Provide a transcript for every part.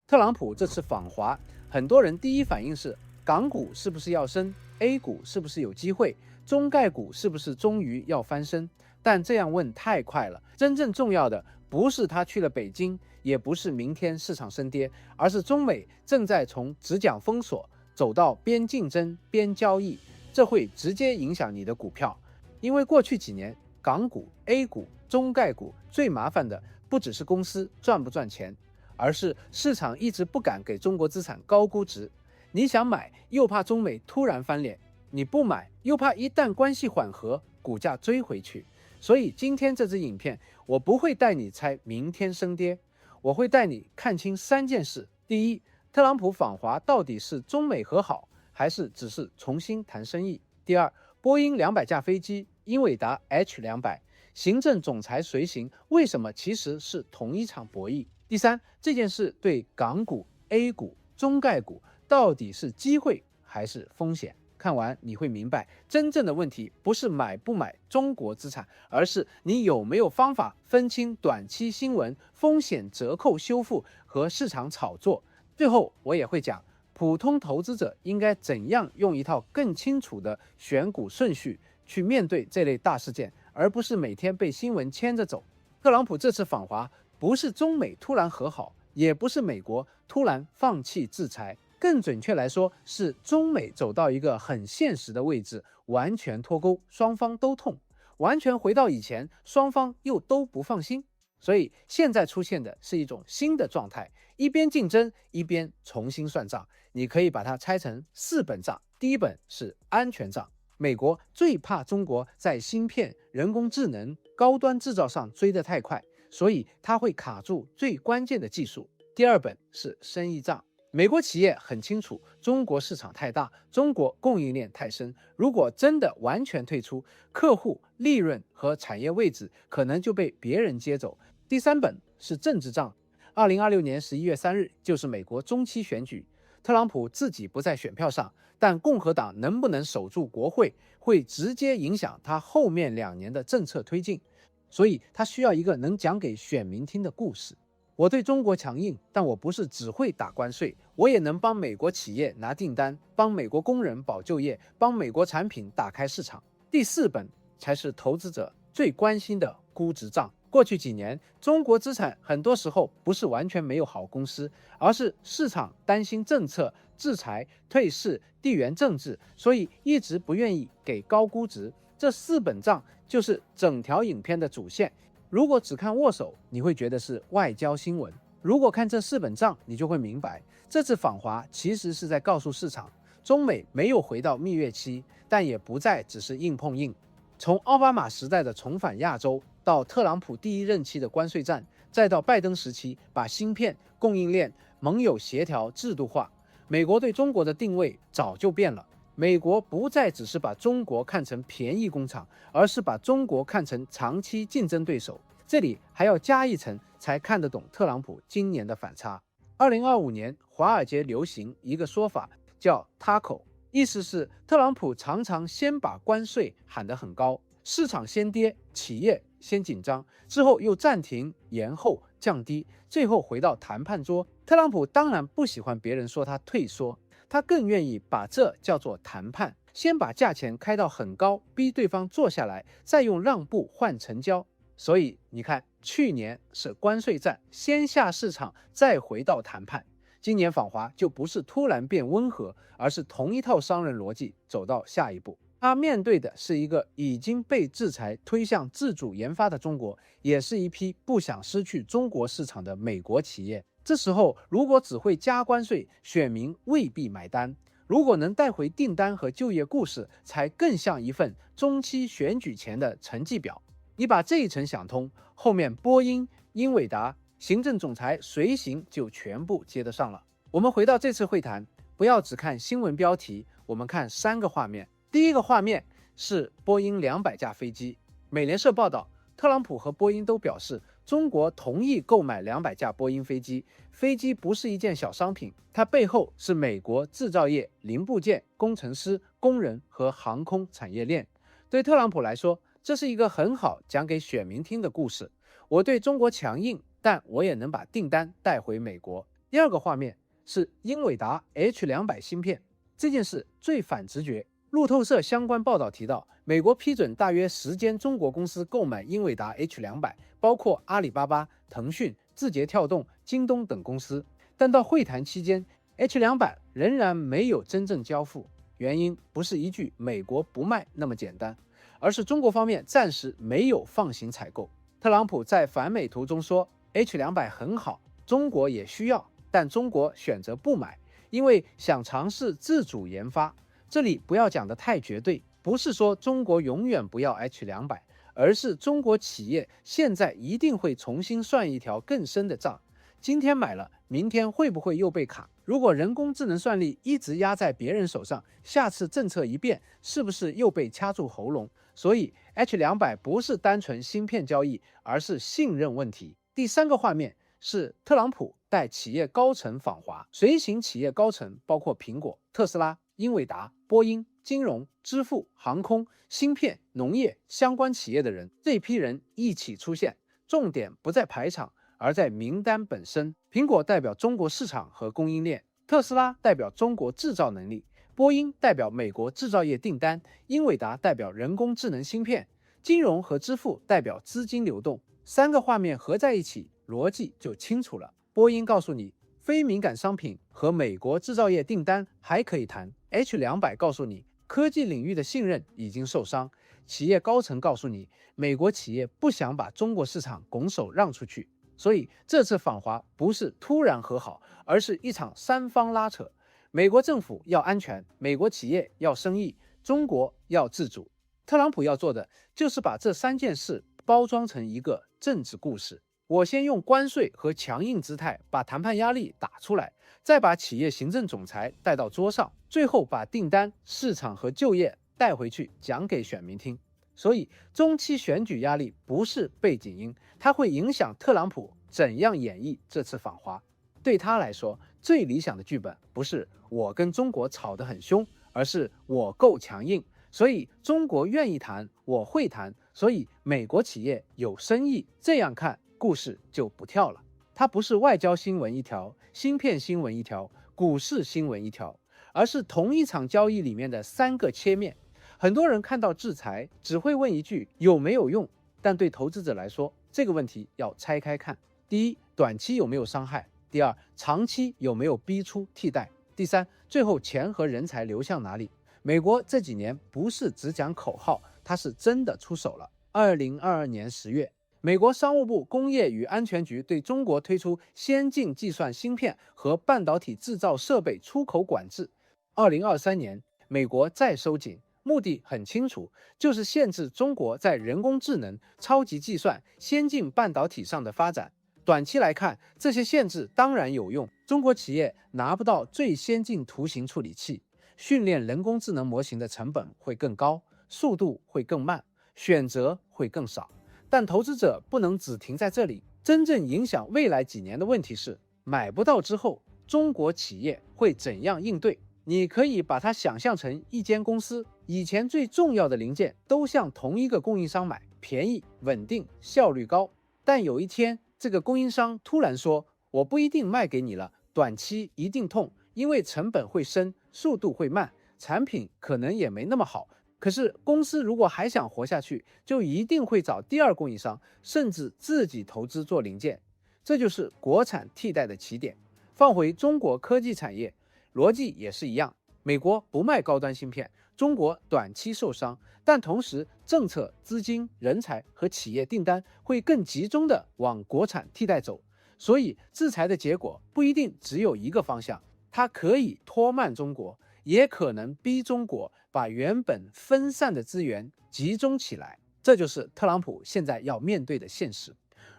特朗普這次訪華，很多人第一反應是港股是不是要升， A 股是不是有機會，中概股是不是終於要翻身？但這樣問太快了，真正重要的不是他去了北京，也不是明天市场升跌，而是中美正在從只講封鎖走到邊競爭邊交易，這會直接影響你的股票。因為過去幾年港股、A 股、中概股最麻煩的不只是公司賺不賺錢，而是市場一直不敢给中國資產高估值。你想買，又怕中美突然翻臉；你不買，又怕一旦關係緩和，股價追回去。所以今天這支影片，我不會帶你猜明天升跌，我會帶你看清3件事。第一，特朗普訪華到底是中美和好，還是只是重新談生意？第二，波音200架飛機，英偉達 H200，行政總裁隨行，為什麼其實是同一場博弈？第三，這件事對港股、A 股、中概股到底是機會還是風險？看完你會明白，真正的問題不是買不買中國資產，而是你有沒有方法分清短期新聞、風險折扣修復和市場炒作。最後我也會講，普通投資者應該怎樣用一套更清楚的選股順序去面對這類大事件，而不是每天被新聞牽着走。特朗普這次訪華，不是中美突然和好，也不是美國突然放棄制裁，更準確來說，是中美走到一個很現實的位置，完全脫鈎，雙方都痛，完全回到以前，雙方又都不放心。所以現在出現的是一種新的狀態，一邊競爭，一邊重新算賬。你可以把它拆成4本賬，第一本是安全賬，美國最怕中國在芯片、人工智能、高端製造上追得太快，所以它會卡住最關鍵的技術。第二本是生意賬，美國企業很清楚，中國市場太大，中国供應鏈太深，如果真的完全退出，客戶、利潤和產業位置可能就被別人接走。第三本是政治賬，2026年11月3日就是美國中期選舉，特朗普自己不在選票上，但共和黨能不能守住國會，會直接影響他後面2年的政策推進，所以他需要一個能講給選民聽的故事。我對中國強硬，但我不是只會打關稅，我也能幫美國企業拿訂單，幫美國工人保就業，幫美國產品打開市場。第4本才是投資者最關心的估值賬。過去幾年，中國資產很多時候不是完全沒有好公司，而是市場擔心政策、制裁、退市、地緣政治，所以一直不願意給高估值。這4本賬就是整條影片的主線。如果只看握手，你會覺得是外交新聞；如果看這4本賬，你就會明白，這次訪華其實是在告訴市場，中美沒有回到蜜月期，但也不再只是硬碰硬。從奧巴馬時代的重返亞洲，到特朗普第1任期的關稅戰，再到拜登時期把芯片、供應鏈、盟友協調制度化，美國對中國的定位早就變了。美國不再只是把中國看成便宜工廠，而是把中國看成長期競爭对手。這裡還要加一層，才看得懂特朗普今年的反差。2025年，華爾街流行一個說法叫 TACO， 意思是特朗普常常先把關稅喊得很高，市場先跌，企業先緊張，之後又暫停、延後、降低，最後回到談判桌。特朗普當然不喜歡別人說他退縮，他更願意把這叫做談判，先把價錢開到很高，逼對方坐下來，再用讓步換成交。所以你看，去年是關稅戰，先下市場，再回到談判。今年訪華就不是突然變溫和，而是同一套商人邏輯走到下一步。他面對的是一個已經被制裁推向自主研發的中國，也是一批不想失去中國市場的美國企業。這時候如果只會加關稅，選民未必買單；如果能帶回訂單和就業故事，才更像一份中期選舉前的成績表。你把這一層想通，後面波音、英偉達、行政總裁隨行就全部接得上了。我們回到這次會談，不要只看新聞標題，我們看3個畫面。第一個畫面是波音200架飛機，美聯社報道，特朗普和波音都表示，中國同意購買200架波音飛機。飛機不是一件小商品，它背後是美國製造業、零部件、工程師、工人和航空產業鏈。對特朗普來說，這是一個很好講給選民聽的故事。我對中國強硬，但我也能把訂單帶回美國。第二個畫面是英偉達 H200芯片，這件事最反直覺。路透社相關報道提到，美國批准大約10間中國公司購買英偉達 H200，包括阿里巴巴、騰訊、字節跳動、京東等公司。但到會談期間 ，H200仍然沒有真正交付。原因不是一句美國不賣那麼簡單，而是中國方面暫時沒有放行採購。特朗普在反美圖中說 ，H200很好，中國也需要，但中國選擇不買，因為想嘗試自主研發。這裡不要講得太絕對，不是說中國永遠不要 H200，而是中國企業現在一定會重新算一條更深的賬。今天買了，明天會不會又被卡？如果人工智能算力一直壓在別人手上，下次政策一變，是不是又被掐住喉嚨？所以 H200不是單純芯片交易，而是信任問題。第三個畫面是特朗普帶企業高層訪華，隨行企業高層包括蘋果、特斯拉、英偉達、波音、金融、支付、航空、芯片、農業相關企業的人，這批人一起出現，重點不在排場，而在名單本身。蘋果代表中國市場和供應鏈，特斯拉代表中國製造能力，波音代表美國製造業訂單，英偉達代表人工智能芯片，金融和支付代表資金流動。三個畫面合在一起，邏輯就清楚了。波音告訴你，非敏感商品和美國製造業訂單還可以談。H200告訴你，科技領域的信任已經受傷。企業高層告訴你，美國企業不想把中國市場拱手讓出去。所以這次訪華不是突然和好，而是一場三方拉扯。美國政府要安全，美國企業要生意，中國要自主。特朗普要做的就是把這三件事包裝成一個政治故事。我先用關稅和強硬姿態把談判壓力打出來，再把企業行政總裁帶到桌上，最後把訂單、市場和就業帶回去講給選民聽。所以中期選舉壓力不是背景音，它會影響特朗普怎樣演繹這次訪華。對他來說，最理想的劇本不是我跟中國吵得很兇，而是我夠強硬，所以中國願意談，我會談，所以美國企業有生意。這樣看故事就不跳了。它不是外交新聞一條，芯片新聞一條，股市新聞一條，而是同一場交易裡面的三個切面。很多人看到制裁只會問一句有沒有用，但對投資者來說，這個問題要拆開看。第一，短期有沒有傷害？第二，長期有沒有逼出替代？第三，最後錢和人才流向哪裡？美國這幾年不是只講口號，它是真的出手了。2022年10月，美國商務部工業與安全局對中國推出先進計算芯片和半導體製造設備出口管制。2023年，美國再收緊，目的很清楚，就是限制中國在人工智能、超級計算、先進半導體上的發展。短期來看，這些限制當然有用，中國企業拿不到最先進圖形處理器，訓練人工智能模型的成本會更高，速度會更慢，選擇會更少。但投資者不能只停在這裡，真正影響未來幾年的問題是，買不到之後，中國企業會怎樣應對？你可以把它想象成一間公司，以前最重要的零件都向同一個供应商買，便宜、穩定、效率高。但有一天，這個供應商突然說，我不一定賣給你了，短期一定痛，因為成本會升，速度會慢，產品可能也沒那麼好。可是公司如果還想活下去，就一定會找第二供應商，甚至自己投資做零件。這就是國產替代的起點。放回中國科技產業，邏輯也是一樣。美國不賣高端芯片，中國短期受傷，但同時政策、資金、人才和企業訂單會更集中的往國產替代走。所以制裁的結果不一定只有一個方向，它可以拖慢中國，也可能逼中國把原本分散的資源集中起來。這就是特朗普現在要面對的現實。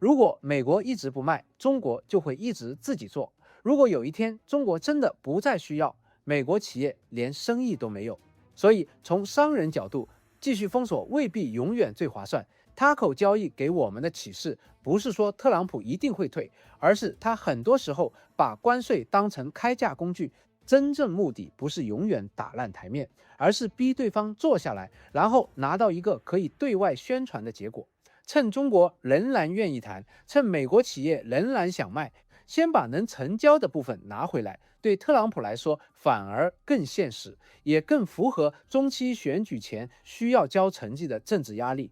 如果美國一直不賣，中國就會一直自己做。如果有一天中國真的不再需要，美國企業連生意都没有。所以從商人角度，繼續封鎖未必永遠最划算。塔口交易給我們的啟示，不是說特朗普一定會退，而是他很多時候把關稅當成開價工具，真正目的不是永遠打爛台面，而是逼對方坐下來，然後拿到一個可以對外宣傳的結果。趁中國仍然願意談，趁美國企業仍然想賣，先把能成交的部分拿回来，對特朗普來說反而更現實，也更符合中期選舉前需要交成績的政治壓力。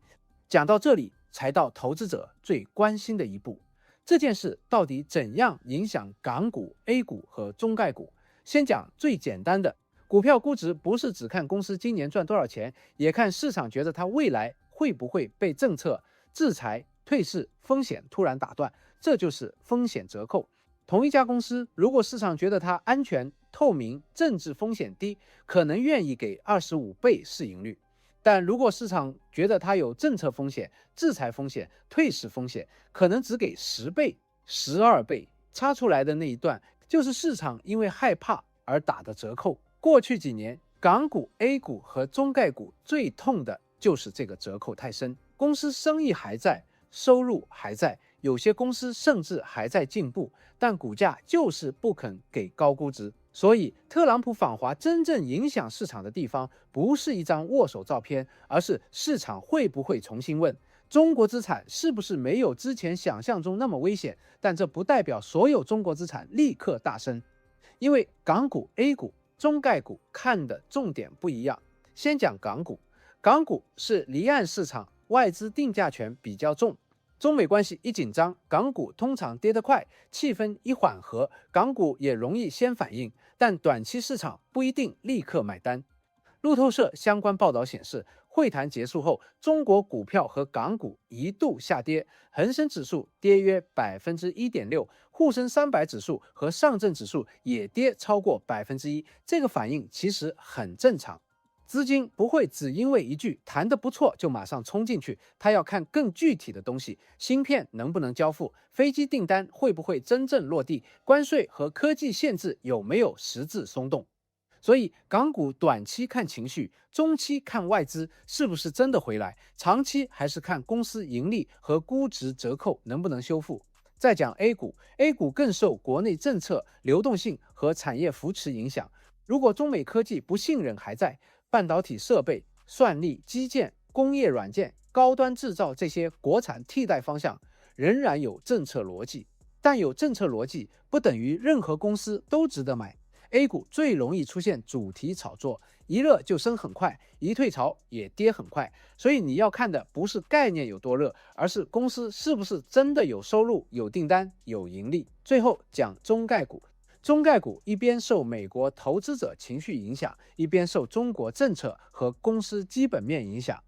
講到這裡，才到投資者最關心的一步，這件事到底怎樣影響港股、A 股和中概股？先講最簡單的，股票估值不是只看公司今年賺多少錢，也看市場覺得它未來會不會被政策、制裁、退市、風險突然打斷，這就是風險折扣。同一家公司，如果市場覺得它安全、透明、政治風險低，可能願意給25倍市盈率。但如果市場覺得它有政策風險、制裁風險、退市風險，可能只給10倍、12倍。差出来的那一段，就是市場因為害怕而打的折扣。過去幾年，港股、A 股和中概股最痛的就是這個折扣太深。公司生意還在，收入還在，有些公司甚至還在進步，但股價就是不肯給高估值。所以，特朗普訪華真正影響市場的地方，不是一張握手照片，而是市場會不會重新問，中國資產是不是沒有之前想象中那麼危險？但這不代表所有中國資產立刻大升，因為港股、A 股、中概股看的重點不一樣。先講港股，港股是離岸市場，外資定價權比較重。中美關係一緊張，港股通常跌得快，氣氛一緩和，港股也容易先反應，但短期市場不一定立刻買單。路透社相關報道顯示，會談結束後，中國股票和港股一度下跌，恆生指數跌約1.6%，滬深300指數和上證指數也跌超過1%，這個反應其實很正常。資金不會只因為一句談得不錯就馬上衝進去，他要看更具體的東西，芯片能不能交付，飛機訂單會不會真正落地，關稅和科技限制有沒有實質鬆動。所以港股短期看情緒，中期看外資是不是真的回來，長期還是看公司盈利和估值折扣能不能修復。再講 A 股， A 股更受國內政策、流動性和產業扶持影響。如果中美科技不信任還在，半導體設備、算力、基建、工業軟件、高端製造這些國產替代方向仍然有政策邏輯，但有政策邏輯不等於任何公司都值得買。A 股最容易出現主題炒作，一熱就升很快，一退潮也跌很快。所以你要看的不是概念有多熱，而是公司是不是真的有收入、有訂單、有盈利。最後講中概股。中概股一邊受美國投資者情緒影響，一邊受中國政策和公司基本面影響。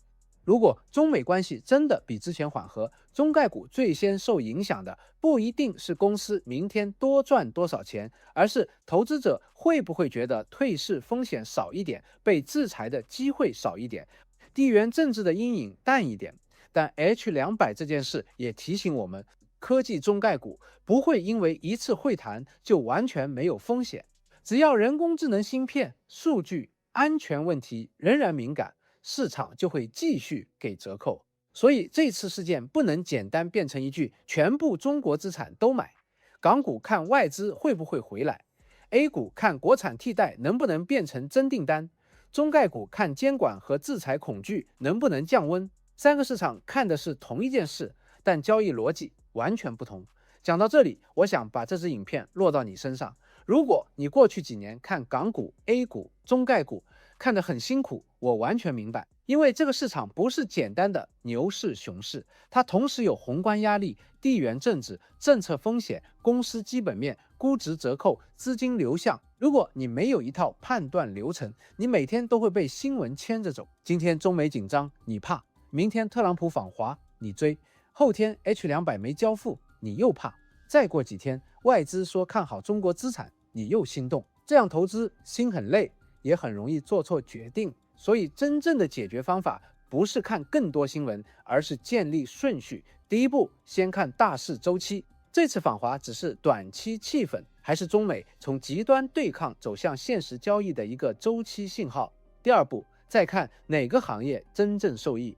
如果中美關係真的比之前緩和，中概股最先受影響的不一定是公司明天多賺多少錢，而是投資者會不會覺得退市風險少一點，被制裁的機會少一點，地緣政治的陰影淡一點。但 H200 這件事也提醒我們，科技中概股不會因為一次會談就完全沒有風險，只要人工智能芯片、數據安全問題仍然敏感，市場就會繼續給折扣。所以這次事件不能簡單變成一句全部中國資產都買。港股看外資會不會回來， A 股看國產替代能不能變成真訂單，中概股看監管和制裁恐懼能不能降溫。三個市場看的是同一件事，但交易邏輯完全不同。講到這裡，我想把這支影片落到你身上。如果你過去幾年看港股、A 股、中概股看得很辛苦，我完全明白，因為這個市場不是簡單的牛市、熊市，它同時有宏觀壓力、地緣政治、政策風險、公司基本面、估值折扣、資金流向。如果你沒有一套判斷流程，你每天都會被新聞牽着走。今天中美緊張，你怕；明天特朗普訪華，你追；後天 H200 沒交付，你又怕；再過幾天外資說看好中國資產，你又心動。這樣投資心很累，也很容易做錯決定。所以真正的解決方法不是看更多新聞，而是建立順序。第一步，先看大勢週期。這次訪華只是短期氣氛，還是中美從極端對抗走向現實交易的一個週期信號？第二步，再看哪個行業真正受益。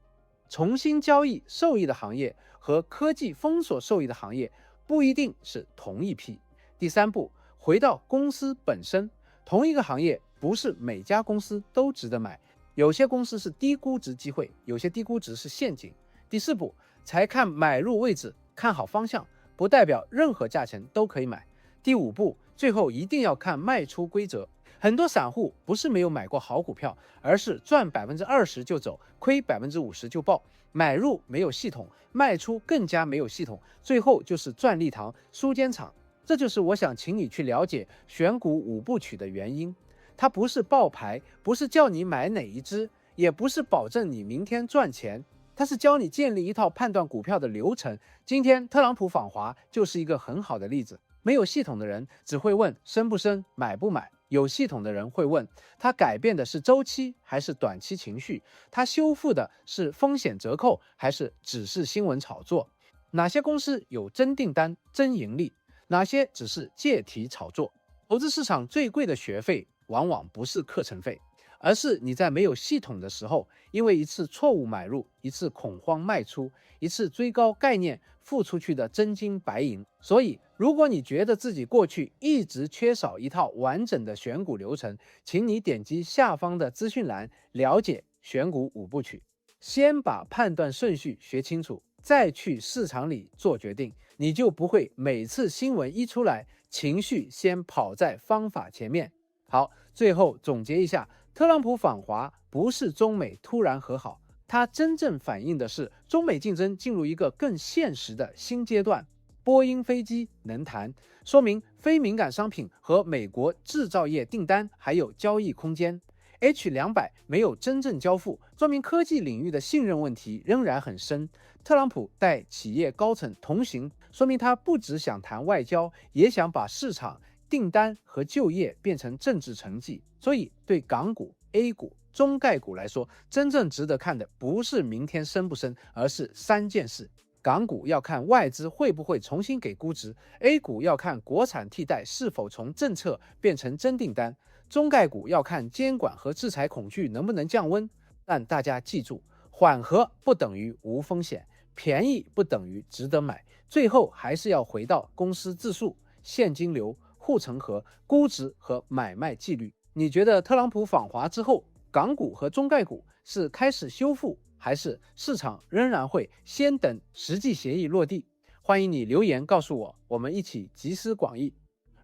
重新交易受益的行業和科技封鎖受益的行業不一定是同一批。第三步，回到公司本身，同一個行業不是每家公司都值得買，有些公司是低估值機會，有些低估值是陷阱。第四步，才看買入位置，看好方向，不代表任何價錢都可以買。第5步，最後一定要看賣出規則。很多散戶不是沒有買過好股票，而是賺20%就走，虧50%就爆。買入沒有系統，賣出更加沒有系統，最後就是賺利堂，輸奸場。這就是我想請你去了解選股5部曲的原因。它不是報牌，不是叫你買哪一支，也不是保證你明天賺錢，它是教你建立一套判斷股票的流程。今天特朗普訪華就是一個很好的例子。沒有系統的人只會問升不升，買不買。有系統的人會問，它改變的是週期還是短期情緒？它修復的是風險折扣還是只是新聞炒作？哪些公司有真訂單、真盈利？哪些只是借題炒作？投資市場最貴的學費往往不是課程費，而是你在沒有系統的時候，因為一次錯誤買入，一次恐慌賣出，一次追高概念付出去的真金白銀。所以如果你覺得自己過去一直缺少一套完整的選股流程，請你點擊下方的資訊欄了解選股5部曲。先把判斷順序學清楚，再去市場裡做決定，你就不會每次新聞一出來，情緒先跑在方法前面。好，最後總結一下，特朗普訪華不是中美突然和好，它真正反映的是中美競爭進入一個更現實的新階段。波音飛機能談，說明非敏感商品和美國製造業訂單還有交易空間。H200沒有真正交付，說明科技領域的信任問題仍然很深。特朗普帶企業高層同行，說明他不只想談外交，也想把市場、訂單和就業變成政治成績。所以對港股、A 股、中概股來說，真正值得看的不是明天升不升，而是3件事。港股要看外資會不會重新給估值， A 股要看國產替代是否從政策變成真訂單，中概股要看監管和制裁恐懼能不能降溫。但大家記住，緩和不等於無風險，便宜不等於值得買，最後還是要回到公司自述、現金流、護城河、估值和買賣紀律。你覺得特朗普訪華之後，港股和中概股是開始修復，還是市場仍然會先等實際協議落地？歡迎你留言告訴我，我們一起集思廣益。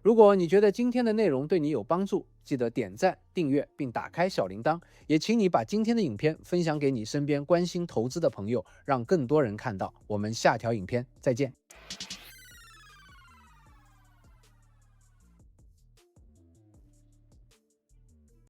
如果你覺得今天的內容對你有幫助，記得點讚、訂閱並打開小鈴鐺，也請你把今天的影片分享給你身邊關心投資的朋友，讓更多人看到。我們下條影片再見。